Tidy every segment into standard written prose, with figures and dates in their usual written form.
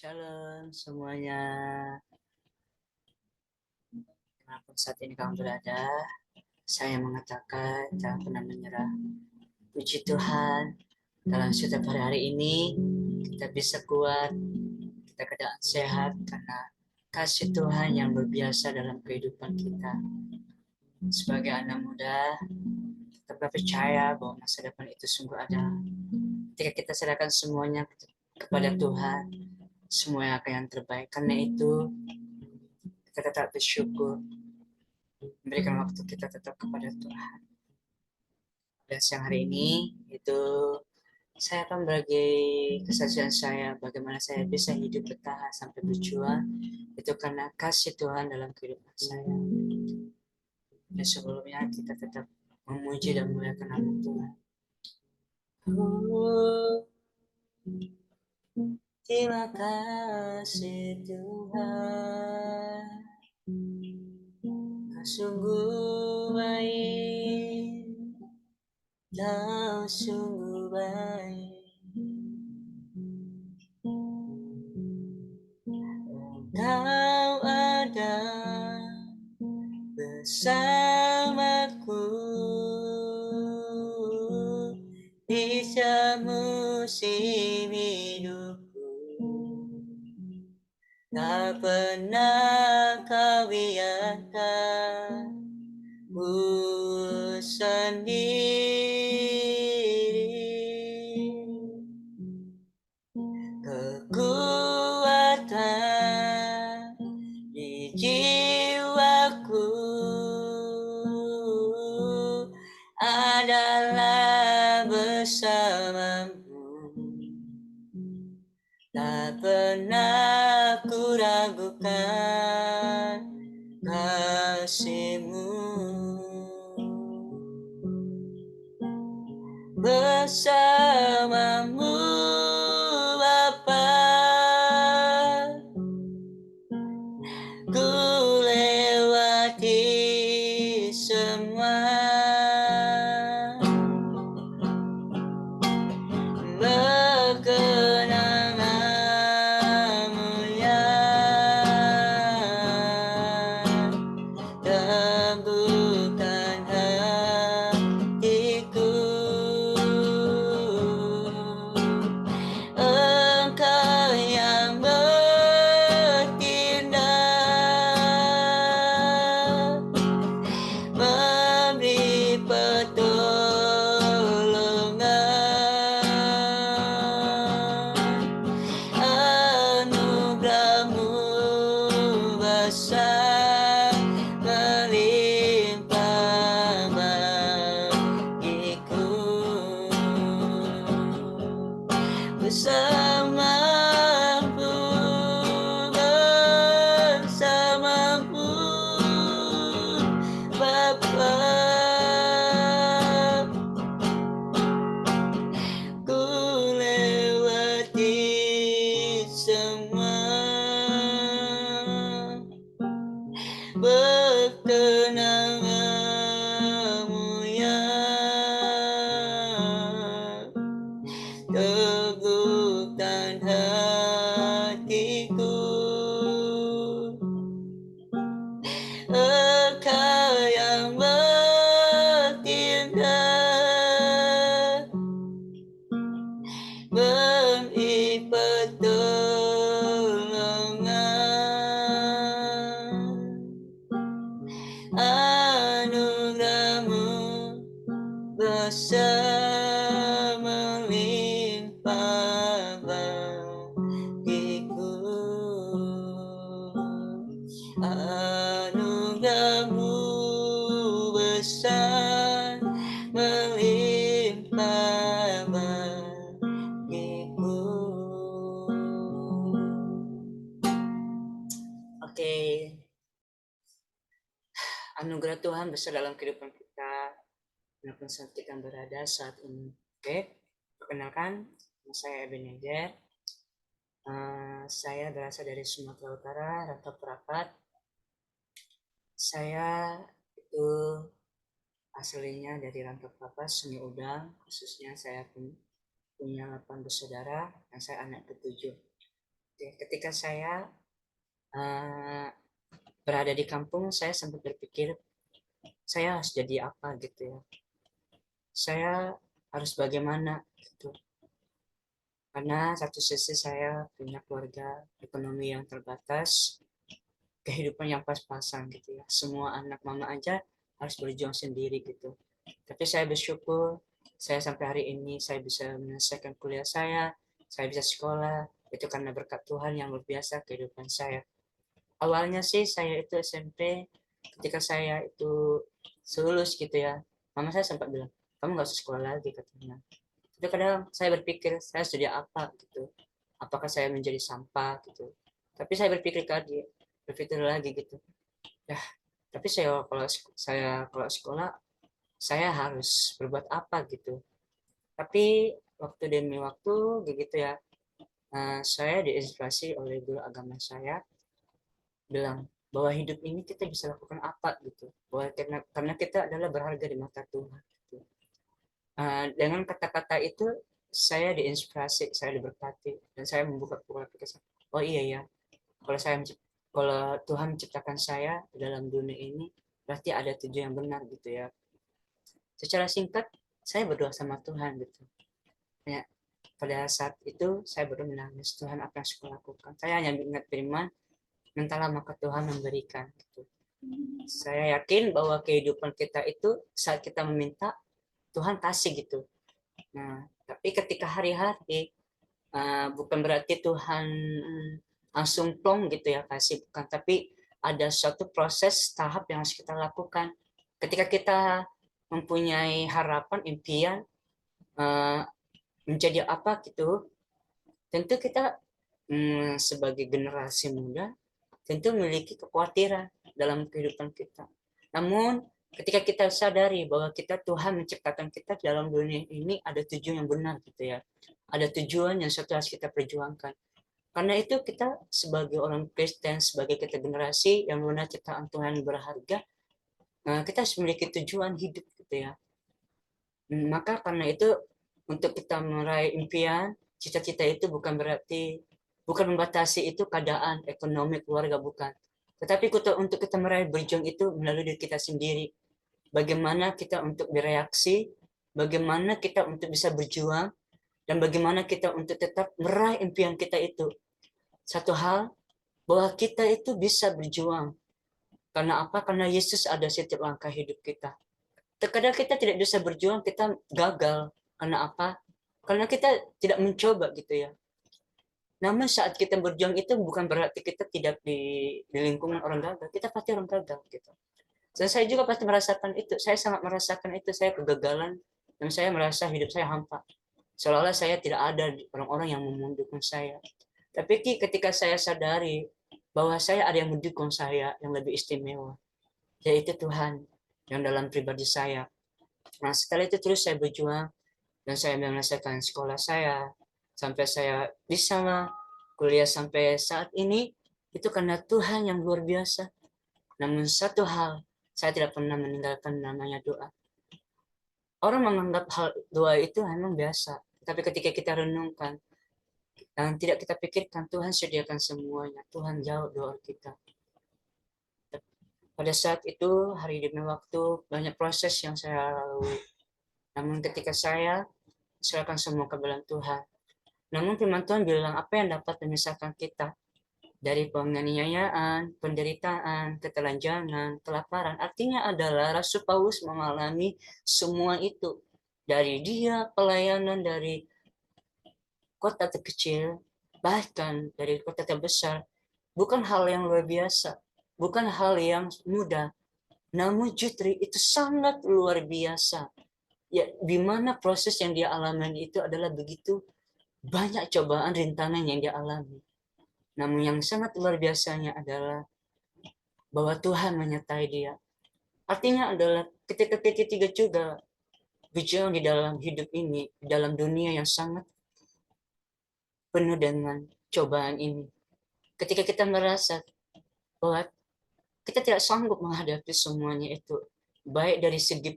Shalom semuanya. Dimanapun saat ini kamu berada, saya mengatakan jangan pernah menyerah. Puji Tuhan, dalam setiap hari ini kita bisa kuat, kita keadaan sehat karena kasih Tuhan yang berbiasa dalam kehidupan kita. Sebagai anak muda, tetap percaya bahwa masa depan itu sungguh ada. Ketika kita serahkan semuanya kepada Tuhan, semuanya akan yang terbaik. Karena itu, kita tetap bersyukur, memberikan waktu kita tetap kepada Tuhan. Dan siang hari ini itu saya akan berbagi kesaksian saya bagaimana saya bisa hidup bertahan sampai berjuang itu karena kasih Tuhan dalam kehidupan saya. Dan sebelumnya kita tetap memuji dan memuliakan nama Tuhan. Terima kasih Tuhan, Kau sungguh baik, Kau sungguh baik. Kau ada bersamaku di semusim hidupku. Tak pernah kau biarkan ku sendiri. Kekuatan di jiwaku adalah bersamamu. Tak pernah ku ragukan kasih-Mu. Bersamamu Bapa, ku lewati semua. Berkenanganmu yang teguhkan hatiku. Engkau yang bertindak, memberi pertolongan. Anugerah-Mu besar melimpah bagiku. Bersamamu, bersamamu Bapa, ku lewati semua. Berkenangan-Mu yang teguhkan hatiku. Engkau yang bertindak, memberi pertolongan. Anugerah-Mu besar melimpah bagiku. Anugerah-Mu besar melimpah bagiku. Oke, anugerah Tuhan besar dalam kehidupan kita dimanapun saat kita berada saat ini. Oke, perkenalkan, saya Ebenezer. Saya berasal dari Sumatera Utara, Rantau Perapat. Saya itu aslinya dari Rantau Perapat, Sungai Udang. Khususnya saya punya 8 bersaudara dan saya anak ketujuh. Ketika saya eh, berada di kampung, saya sempat berpikir saya harus jadi apa gitu ya. Saya harus bagaimana gitu. Karena satu sisi saya punya keluarga, ekonomi yang terbatas, kehidupan yang pas-pasan gitu ya. Semua anak mama aja harus berjuang sendiri gitu. Tapi saya bersyukur saya sampai hari ini saya bisa menyelesaikan kuliah saya bisa sekolah, itu karena berkat Tuhan yang luar biasa kehidupan saya. Awalnya sih saya itu SMP, ketika saya itu lulus gitu ya, mama saya sempat bilang, kamu nggak usah sekolah lagi katanya. Itu kadang saya berpikir saya jadi apa gitu, apakah saya menjadi sampah gitu. Tapi saya berpikir lagi gitu, ya tapi kalau sekolah saya harus berbuat apa gitu. Tapi waktu demi waktu gitu ya, saya diinspirasi oleh guru agama saya bilang bahwa hidup ini kita bisa lakukan apa gitu, bahwa karena kita adalah berharga di mata Tuhan gitu. Dengan kata-kata itu saya diinspirasi, saya diberkati, dan saya membuka pola pikir saya, oh iya ya, kalau kalau Tuhan menciptakan saya dalam dunia ini berarti ada tujuan yang benar gitu ya. Secara singkat saya berdoa sama Tuhan gitu ya. Pada saat itu saya baru menangis, Tuhan apa yang saya lakukan, saya hanya ingat firman, mintalah maka Tuhan memberikan gitu. Saya yakin bahwa kehidupan kita itu saat kita meminta Tuhan kasih gitu. Nah, tapi ketika hari-hari bukan berarti Tuhan langsung plong gitu ya kasih, bukan, tapi ada suatu proses tahap yang harus kita lakukan. Ketika kita mempunyai harapan, impian eh, menjadi apa gitu, tentu kita sebagai generasi muda tentu memiliki kekhawatiran dalam kehidupan kita. Namun ketika kita sadari bahwa Tuhan menciptakan kita dalam dunia ini ada tujuan yang benar gitu ya. Ada tujuan yang suatu harus kita perjuangkan. Karena itu kita sebagai orang Kristen, sebagai kita generasi yang mana ciptaan Tuhan berharga, kita harus memiliki tujuan hidup gitu ya. Maka karena itu untuk kita meraih impian, cita-cita itu bukan membatasi itu keadaan ekonomi keluarga, bukan. Tetapi untuk kita meraih berjuang itu melalui diri kita sendiri. Bagaimana kita untuk bereaksi, bagaimana kita untuk bisa berjuang, dan bagaimana kita untuk tetap meraih impian kita itu. Satu hal, bahwa kita itu bisa berjuang. Karena apa? Karena Yesus ada setiap langkah hidup kita. Terkadang kita tidak bisa berjuang, kita gagal. Karena apa? Karena kita tidak mencoba gitu ya. Namun saat kita berjuang itu bukan berarti kita tidak di lingkungan orang gagal. Kita pasti orang gagal gitu. Dan saya juga pasti merasakan itu. Saya sangat merasakan itu. Saya kegagalan dan saya merasa hidup saya hampa. Seolah-olah saya tidak ada orang-orang yang mendukung saya. Tapi ketika saya sadari bahwa saya ada yang mendukung saya yang lebih istimewa, yaitu Tuhan yang dalam pribadi saya. Nah, setelah itu terus saya berjuang dan saya menyelesaikan sekolah saya sampai saya bisa kuliah sampai saat ini, itu karena Tuhan yang luar biasa. Namun satu hal, saya tidak pernah meninggalkan namanya doa. Orang menganggap hal doa itu memang biasa, tapi ketika kita renungkan dan tidak kita pikirkan, Tuhan sediakan semuanya. Tuhan jawab doa kita. Pada saat itu, hari demi waktu, banyak proses yang saya lalui. Namun ketika saya serahkan semua ke dalam Tuhan. Namun firman Tuhan bilang apa yang dapat memisahkan kita dari penganiayaan, penderitaan, ketelanjangan, kelaparan. Artinya adalah Rasul Paulus mengalami semua itu. Dari dia pelayanan dari kota terkecil, bahkan dari kota terbesar. Bukan hal yang luar biasa, bukan hal yang mudah. Namun justru itu sangat luar biasa. Ya, di mana proses yang dia alami itu adalah begitu banyak cobaan, rintangan yang dia alami. Namun yang sangat luar biasanya adalah bahwa Tuhan menyertai dia. Artinya adalah ketika kita juga berjuang di dalam hidup ini, di dalam dunia yang sangat penuh dengan cobaan ini. Ketika kita merasa bahwa kita tidak sanggup menghadapi semuanya itu, baik dari segi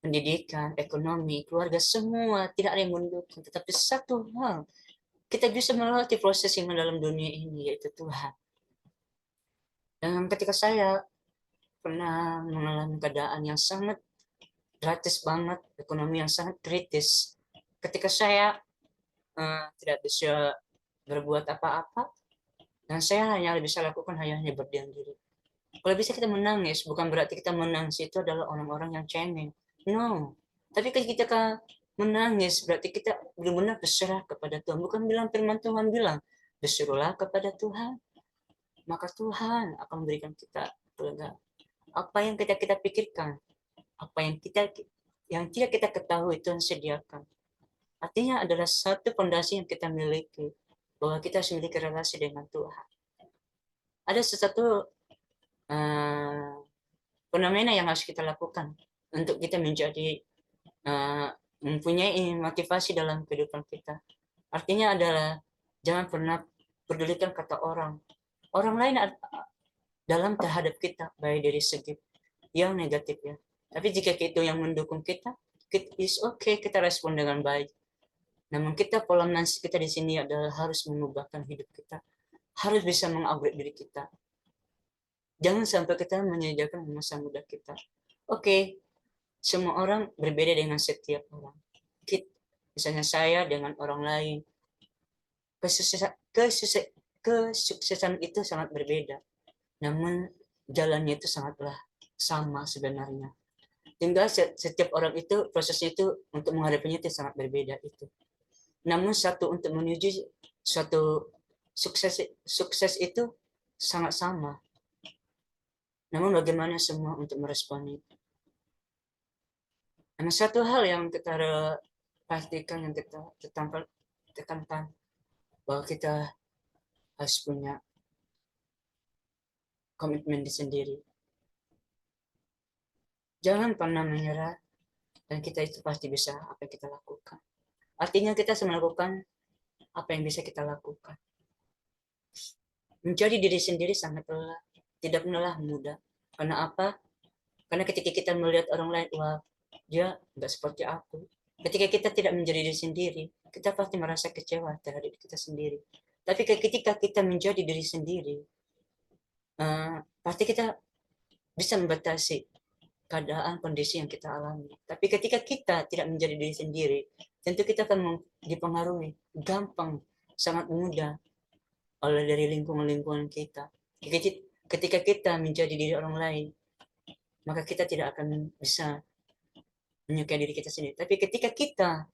pendidikan, ekonomi, keluarga, semua tidak ada yang mendukung. Tetapi satu hal, kita bisa melewati proses yang dalam dunia ini, yaitu Tuhan. Dan ketika saya pernah mengalami keadaan yang sangat gratis banget, ekonomi yang sangat kritis, ketika saya tidak bisa berbuat apa-apa, dan saya hanya bisa lakukan hanya berdiam diri. Kalau bisa kita menangis, bukan berarti kita menangis itu adalah orang-orang yang cengeng. No. Tapi ketika kita menangis, berarti kita benar-benar berserah kepada Tuhan. Bukan bilang firman Tuhan bilang, berserulah kepada Tuhan, maka Tuhan akan memberikan kita keledai. Apa yang kita pikirkan, apa yang tidak kita ketahui, Tuhan sediakan. Artinya adalah satu fondasi yang kita miliki, bahwa kita harus memiliki relasi dengan Tuhan. Ada sesuatu fenomena yang harus kita lakukan untuk kita menjadi mempunyai motivasi dalam kehidupan kita. Artinya adalah jangan pernah pedulikan kata orang. Orang lain dalam terhadap kita, baik dari segi yang negatif ya. Tapi jika itu yang mendukung kita, is okay, kita respon dengan baik. Namun pola mindset kita di sini adalah harus mengubahkan hidup kita, harus bisa mengupgrade diri kita. Jangan sampai kita menyediakan masa muda kita. Oke, semua orang berbeda dengan setiap orang. Misalnya saya dengan orang lain, kesuksesan itu sangat berbeda. Namun jalannya itu sangatlah sama sebenarnya. Tinggal setiap orang itu prosesnya itu untuk menghadapinya itu sangat berbeda itu. Namun satu untuk menuju suatu sukses itu sangat sama. Namun bagaimana semua untuk merespon itu? Nah, satu hal yang kita pastikan, yang kita tekankan, bahwa kita harus punya komitmen di sendiri. Jangan pernah menyerah, dan kita itu pasti bisa apa yang kita lakukan. Artinya kita harus melakukan apa yang bisa kita lakukan. Menjadi diri sendiri sangatlah tidak pernah mudah. Karena apa? Karena ketika kita melihat orang lain, wah dia nggak seperti aku. Ketika kita tidak menjadi diri sendiri, kita pasti merasa kecewa terhadap diri kita sendiri. Tapi ketika kita menjadi diri sendiri, pasti kita bisa membatasi keadaan kondisi yang kita alami. Tapi ketika kita tidak menjadi diri sendiri, tentu kita akan dipengaruhi gampang, sangat mudah oleh dari lingkungan-lingkungan kita. Ketika kita menjadi diri orang lain, maka kita tidak akan bisa menyukai diri kita sendiri. Tapi ketika kita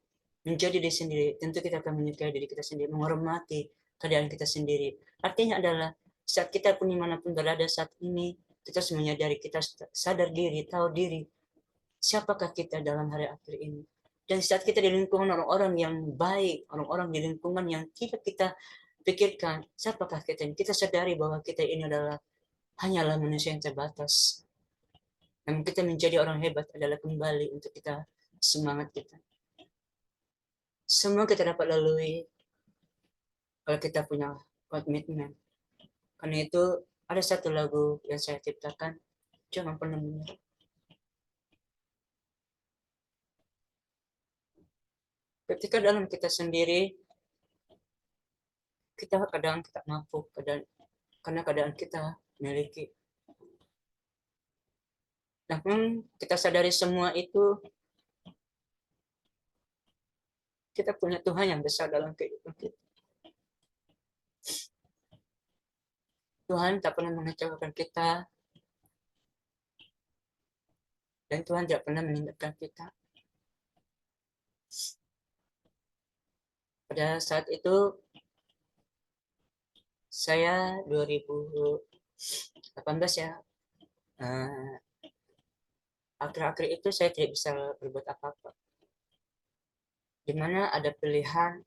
menjadi diri sendiri, tentu kita akan menyukai diri kita sendiri, menghormati keadaan kita sendiri. Artinya adalah saat kita pun dimanapun berada saat ini, kita harus menyadari, kita sadar diri, tahu diri, siapakah kita dalam hari akhir ini. Dan saat kita di lingkungan orang-orang yang baik, orang-orang di lingkungan yang tidak kita pikirkan, siapakah kita ini, kita sadari bahwa kita ini adalah hanyalah manusia yang terbatas. Dan kita menjadi orang hebat adalah kembali untuk kita, semangat kita. Semua kita dapat lalui kalau kita punya komitmen. Karena itu ada satu lagu yang saya ciptakan, jangan pernah menyerah. Ketika dalam kita sendiri, kita kadang kita mampu, karena keadaan kita memiliki. Namun kita sadari semua itu, kita punya Tuhan yang besar dalam kehidupan kita. Tuhan tak pernah mengecewakan kita, dan Tuhan tidak pernah meninggalkan kita. Pada saat itu, saya 2018 ya, akhir-akhir itu saya tidak bisa berbuat apa-apa. Dimana ada pilihan,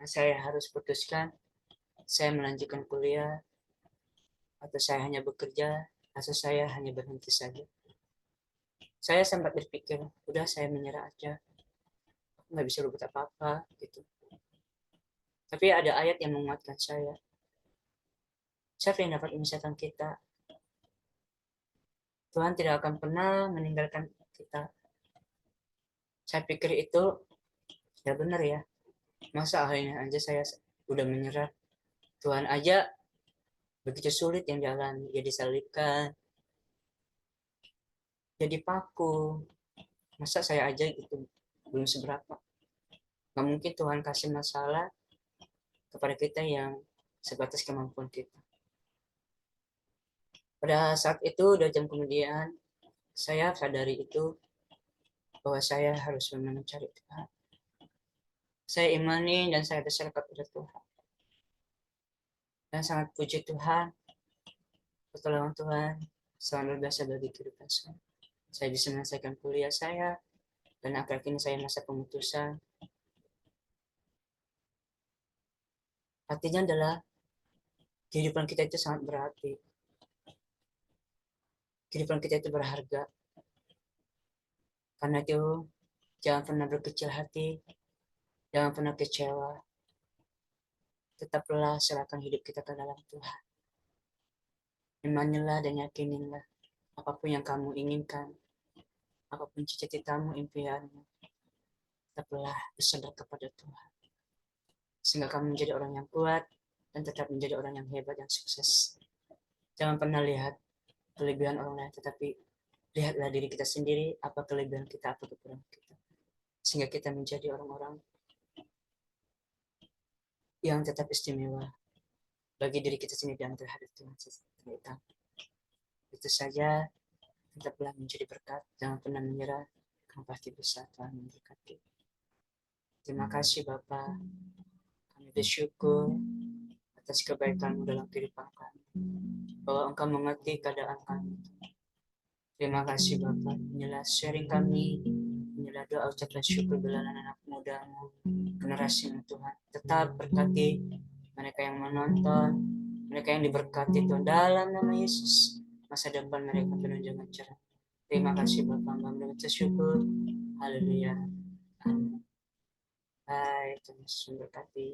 saya harus putuskan, saya melanjutkan kuliah, atau saya hanya bekerja, atau saya hanya berhenti saja. Saya sempat berpikir, udah saya menyerah aja, aku nggak bisa berbuat apa-apa gitu. Tapi ada ayat yang menguatkan saya. Siapa yang dapat memisahkan kita? Tuhan tidak akan pernah meninggalkan kita. Saya pikir itu ya benar ya. Masa akhirnya aja saya udah menyerah. Tuhan aja begitu sulit yang dialami, dia disalibkan, jadi paku. Masa saya aja gitu belum seberapa. Nggak mungkin Tuhan kasih masalah kepada kita yang sebatas kemampuan kita. Pada saat itu, 2 jam kemudian, saya sadari itu bahwa saya harus mencari Tuhan. Saya imani dan saya berserah kepada Tuhan. Dan sangat puji Tuhan, pertolongan Tuhan sangat luar biasa bagi kehidupan saya. Saya bisa menyelesaikan kuliah saya, dan akhir ini saya masa pemutusan. Artinya adalah kehidupan kita itu sangat berarti. Kehidupan kita itu berharga. Karena itu, jangan pernah berkecil hati, jangan pernah kecewa. Tetaplah serahkan hidup kita ke dalam Tuhan. Imanilah dan yakinilah apapun yang kamu inginkan, apapun cita-citamu, impianmu, tetaplah bersandar kepada Tuhan. Sehingga kamu menjadi orang yang kuat dan tetap menjadi orang yang hebat dan sukses. Jangan pernah lihat kelebihan orang lain, tetapi lihatlah diri kita sendiri, apa kelebihan kita, apa kekurangan kita. Sehingga kita menjadi orang-orang yang tetap istimewa bagi diri kita sendiri dan terhadap Tuhan kita. Itu saja, tetaplah menjadi berkat, jangan pernah menyerah, kamu pasti bisa, Tuhan memberkati. Terima kasih Bapak, kami bersyukur atas kebaikan-Mu dalam kehidupan kami, bahwa Engkau mengerti keadaan kami. Terima kasih Bapak, inilah sharing kami, inilah doa ucapan syukur bela anak muda-Mu, generasi-Mu Tuhan. Tetap berkati mereka yang menonton, mereka yang diberkati Tuhan, dalam nama Yesus. Masa depan mereka penuh dengan cerah. Terima kasih Bapak, kami bersyukur. Haleluya. Amin. Hai, Tuhan Yesus memberkati.